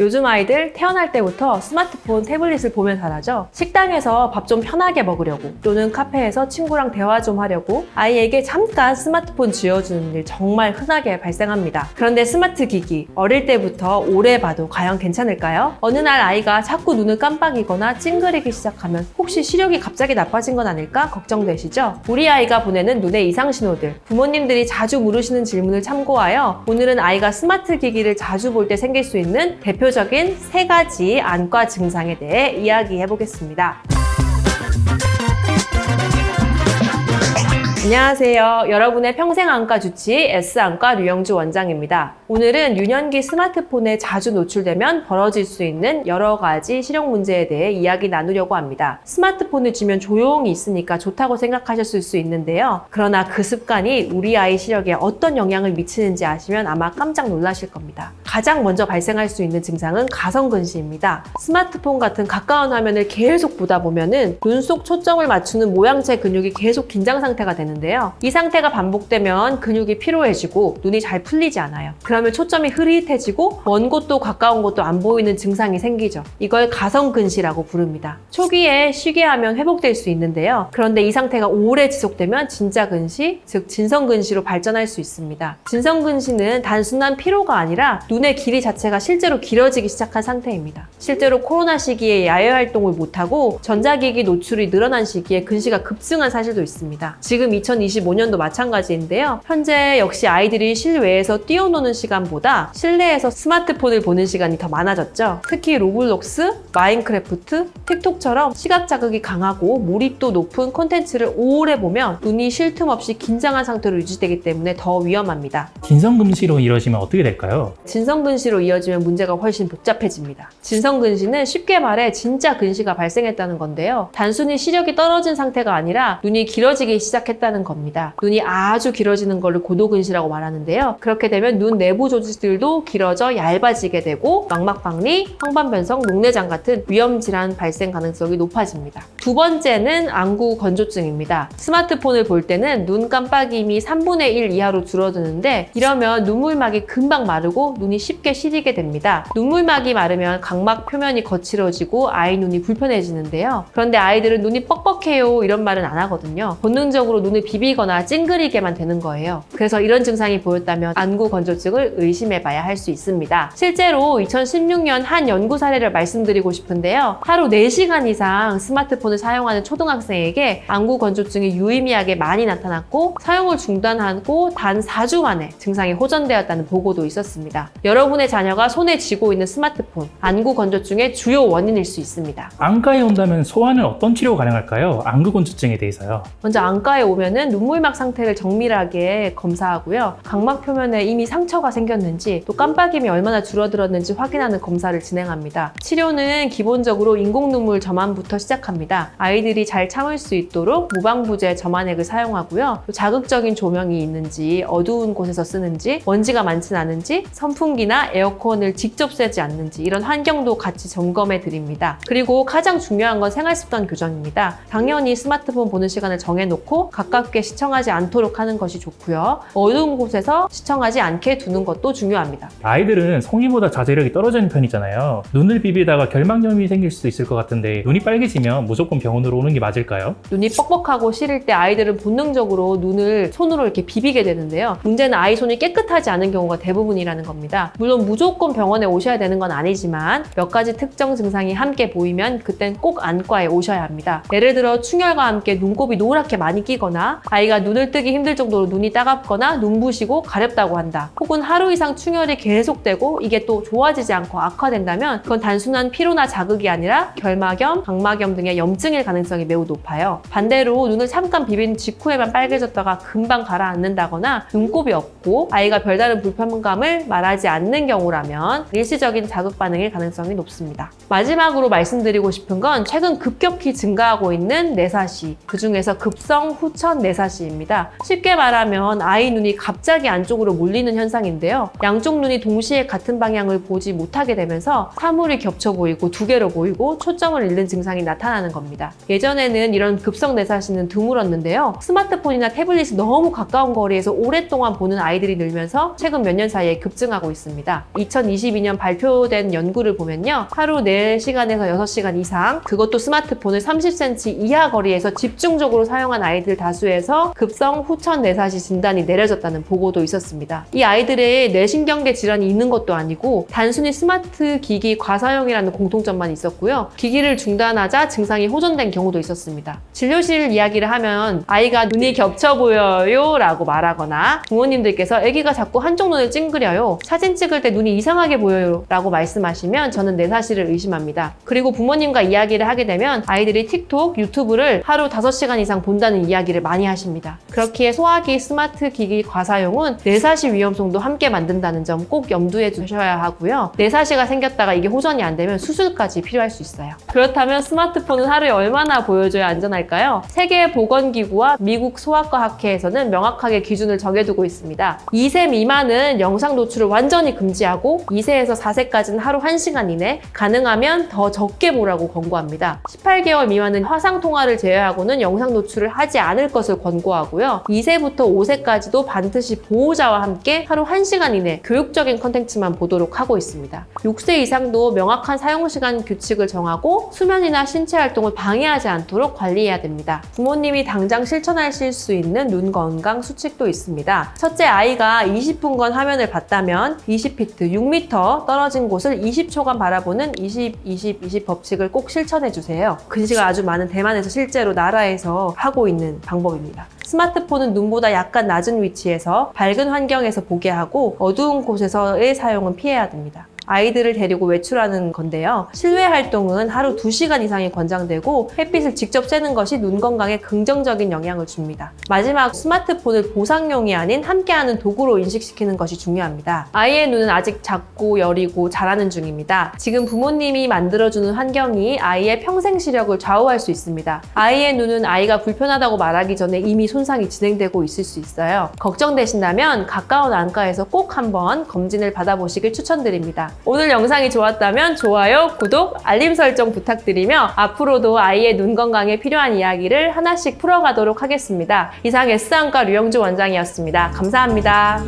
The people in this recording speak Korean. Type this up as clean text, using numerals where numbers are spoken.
요즘 아이들 태어날 때부터 스마트폰, 태블릿을 보면 자라죠. 식당에서 밥 좀 편하게 먹으려고 또는 카페에서 친구랑 대화 좀 하려고 아이에게 잠깐 스마트폰 쥐어주는 일 정말 흔하게 발생합니다. 그런데 스마트 기기, 어릴 때부터 오래 봐도 과연 괜찮을까요? 어느 날 아이가 자꾸 눈을 깜빡이거나 찡그리기 시작하면 혹시 시력이 갑자기 나빠진 건 아닐까 걱정되시죠? 우리 아이가 보내는 눈의 이상 신호들, 부모님들이 자주 물으시는 질문을 참고하여 오늘은 아이가 스마트 기기를 자주 볼 때 생길 수 있는 대표적인 3가지 안과 증상에 대해 이야기해 보겠습니다. 안녕하세요. 여러분의 평생 안과 주치 S안과 류영주 원장입니다. 오늘은 유년기 스마트폰에 자주 노출되면 벌어질 수 있는 여러 가지 시력 문제에 대해 이야기 나누려고 합니다. 스마트폰을 주면 조용히 있으니까 좋다고 생각하셨을 수 있는데요. 그러나 그 습관이 우리 아이 시력에 어떤 영향을 미치는지 아시면 아마 깜짝 놀라실 겁니다. 가장 먼저 발생할 수 있는 증상은 가성근시입니다. 스마트폰 같은 가까운 화면을 계속 보다 보면은 눈 속 초점을 맞추는 모양체 근육이 계속 긴장 상태가 되는데요. 이 상태가 반복되면 근육이 피로해지고 눈이 잘 풀리지 않아요. 그러면 초점이 흐릿해지고 먼 곳도 가까운 곳도 안 보이는 증상이 생기죠. 이걸 가성근시라고 부릅니다. 초기에 쉬게 하면 회복될 수 있는데요. 그런데 이 상태가 오래 지속되면 진짜근시, 즉 진성근시로 발전할 수 있습니다. 진성근시는 단순한 피로가 아니라 눈의 길이 자체가 실제로 길어지기 시작한 상태입니다. 실제로 코로나 시기에 야외 활동을 못하고 전자기기 노출이 늘어난 시기에 근시가 급증한 사실도 있습니다. 지금 2025년도 마찬가지인데요. 현재 역시 아이들이 실외에서 뛰어노는 시간보다 실내에서 스마트폰을 보는 시간이 더 많아졌죠. 특히 로블록스, 마인크래프트, 틱톡처럼 시각 자극이 강하고 몰입도 높은 콘텐츠를 오래 보면 눈이 쉴 틈 없이 긴장한 상태로 유지되기 때문에 더 위험합니다. 진성금시로 이러시면 어떻게 될까요? 진성근시로 이어지면 문제가 훨씬 복잡해집니다. 진성근시는 쉽게 말해 진짜 근시가 발생했다는 건데요. 단순히 시력이 떨어진 상태가 아니라 눈이 길어지기 시작했다는 겁니다. 눈이 아주 길어지는 것을 고도근시라고 말하는데요. 그렇게 되면 눈 내부 조직들도 길어져 얇아지게 되고 망막박리, 황반변성, 녹내장 같은 위험질환 발생 가능성이 높아집니다. 두 번째는 안구 건조증입니다. 스마트폰을 볼 때는 눈 깜빡임이 3분의 1 이하로 줄어드는데 이러면 눈물막이 금방 마르고 눈이 쉽게 시리게 됩니다. 눈물막이 마르면 각막 표면이 거칠어지고 아이 눈이 불편해지는데요. 그런데 아이들은 눈이 뻑뻑해요 이런 말은 안 하거든요. 본능적으로 눈을 비비거나 찡그리게만 되는 거예요. 그래서 이런 증상이 보였다면 안구 건조증을 의심해봐야 할 수 있습니다. 실제로 2016년 한 연구 사례를 말씀드리고 싶은데요. 하루 4시간 이상 스마트폰을 사용하는 초등학생에게 안구 건조증이 유의미하게 많이 나타났고 사용을 중단하고 단 4주 만에 증상이 호전되었다는 보고도 있었습니다. 여러분의 자녀가 손에 쥐고 있는 스마트폰, 안구 건조증의 주요 원인일 수 있습니다. 안과에 온다면 소아는 어떤 치료가 가능할까요? 안구 건조증에 대해서요. 먼저 안과에 오면은 눈물막 상태를 정밀하게 검사하고요. 각막 표면에 이미 상처가 생겼는지 또 깜빡임이 얼마나 줄어들었는지 확인하는 검사를 진행합니다. 치료는 기본적으로 인공눈물 점안부터 시작합니다. 아이들이 잘 참을 수 있도록 무방부제 점안액을 사용하고요. 또 자극적인 조명이 있는지, 어두운 곳에서 쓰는지, 먼지가 많진 않은지, 선풍기나 에어컨을 직접 쐬지 않는지 이런 환경도 같이 점검해 드립니다. 그리고 가장 중요한 건 생활습관 교정입니다. 당연히 스마트폰 보는 시간을 정해놓고 가깝게 시청하지 않도록 하는 것이 좋고요. 어두운 곳에서 시청하지 않게 두는 것도 중요합니다. 아이들은 성인보다 자제력이 떨어지는 편이잖아요. 눈을 비비다가 결막염이 생길 수도 있을 것 같은데 눈이 빨개지면 무조건 병원으로 오는 게 맞을까요? 눈이 뻑뻑하고 시릴 때 아이들은 본능적으로 눈을 손으로 이렇게 비비게 되는데요. 문제는 아이 손이 깨끗하지 않은 경우가 대부분이라는 겁니다. 물론 무조건 병원에 오셔야 되는 건 아니지만 몇 가지 특정 증상이 함께 보이면 그땐 꼭 안과에 오셔야 합니다. 예를 들어 충혈과 함께 눈곱이 노랗게 많이 끼거나 아이가 눈을 뜨기 힘들 정도로 눈이 따갑거나 눈부시고 가렵다고 한다. 혹은 하루 이상 충혈이 계속되고 이게 또 좋아지지 않고 악화된다면 그건 단순한 피로나 자극이 아니라 결막염, 각막염 등의 염증일 가능성이 매우 높아요. 반대로 눈을 잠깐 비빈 직후에만 빨개졌다가 금방 가라앉는다거나 눈곱이 없고 아이가 별다른 불편감을 말하지 않는 경우라면 일시적인 자극 반응일 가능성이 높습니다. 마지막으로 말씀드리고 싶은 건 최근 급격히 증가하고 있는 내사시, 그중에서 급성 후천 후천 내사시입니다. 쉽게 말하면 아이 눈이 갑자기 안쪽으로 몰리는 현상인데요. 양쪽 눈이 동시에 같은 방향을 보지 못하게 되면서 사물이 겹쳐 보이고 두 개로 보이고 초점을 잃는 증상이 나타나는 겁니다. 예전에는 이런 급성 내사시는 드물었는데요. 스마트폰이나 태블릿이 너무 가까운 거리에서 오랫동안 보는 아이들이 늘면서 최근 몇 년 사이에 급증하고 있습니다. 2022년 발표된 연구를 보면요. 하루 4시간에서 6시간 이상, 그것도 스마트폰을 30cm 이하 거리에서 집중적으로 사용한 아이들 다수에서 급성 후천 내사시 진단이 내려졌다는 보고도 있었습니다. 이 아이들의 뇌신경계 질환이 있는 것도 아니고 단순히 스마트 기기 과사용이라는 공통점만 있었고요. 기기를 중단하자 증상이 호전된 경우도 있었습니다. 진료실 이야기를 하면 아이가 눈이 겹쳐 보여요 라고 말하거나 부모님들께서 아기가 자꾸 한쪽 눈을 찡그려요, 사진 찍을 때 눈이 이상하게 보여요 라고 말씀하시면 저는 내사시를 의심합니다. 그리고 부모님과 이야기를 하게 되면 아이들이 틱톡, 유튜브를 하루 5시간 이상 본다는 이야기를 많이 하십니다. 그렇기에 소화기 스마트 기기 과사용은 내사시 위험성도 함께 만든다는 점 꼭 염두에 두셔야 하고요. 내사시가 생겼다가 이게 호전이 안 되면 수술까지 필요할 수 있어요. 그렇다면 스마트폰은 하루에 얼마나 보여줘야 안전할까요? 세계보건기구와 미국 소아과 학회에서는 명확하게 기준을 정해두고 있습니다. 2세 미만은 영상 노출을 완전히 금지하고 2세에서 4세까지는 하루 1시간 이내, 가능하면 더 적게 보라고 권고합니다. 18개월 미만은 화상통화를 제외하고는 영상 노출을 하지 않을 것을 권고하고요. 2세부터 5세까지도 반드시 보호자와 함께 하루 1시간 이내 교육적인 컨텐츠만 보도록 하고 있습니다. 6세 이상도 명확한 사용시간 규칙을 정하고 수면이나 신체 활동을 방해하지 않도록 관리해야 됩니다. 부모님이 당장 실천하실 수 있는 눈 건강 수칙도 있습니다. 첫째, 아이가 20분간 화면을 봤다면 20피트, 6m 떨어진 곳을 20초간 바라보는 20-20-20 법칙을 꼭 실천해 주세요. 근시가 아주 많은 대만에서 실제로 나라에서 하고 있는 방법입니다. 스마트폰은 눈보다 약간 낮은 위치에서 밝은 환경에서 보게 하고 어두운 곳에서의 사용은 피해야 됩니다. 아이들을 데리고 외출하는 건데요. 실외 활동은 하루 2시간 이상이 권장되고 햇빛을 직접 쐬는 것이 눈 건강에 긍정적인 영향을 줍니다. 마지막, 스마트폰을 보상용이 아닌 함께하는 도구로 인식시키는 것이 중요합니다. 아이의 눈은 아직 작고 여리고 자라는 중입니다. 지금 부모님이 만들어주는 환경이 아이의 평생 시력을 좌우할 수 있습니다. 아이의 눈은 아이가 불편하다고 말하기 전에 이미 손상이 진행되고 있을 수 있어요. 걱정되신다면 가까운 안과에서 꼭 한번 검진을 받아보시길 추천드립니다. 오늘 영상이 좋았다면 좋아요, 구독, 알림 설정 부탁드리며 앞으로도 아이의 눈 건강에 필요한 이야기를 하나씩 풀어가도록 하겠습니다. 이상 S안과 류영주 원장이었습니다. 감사합니다.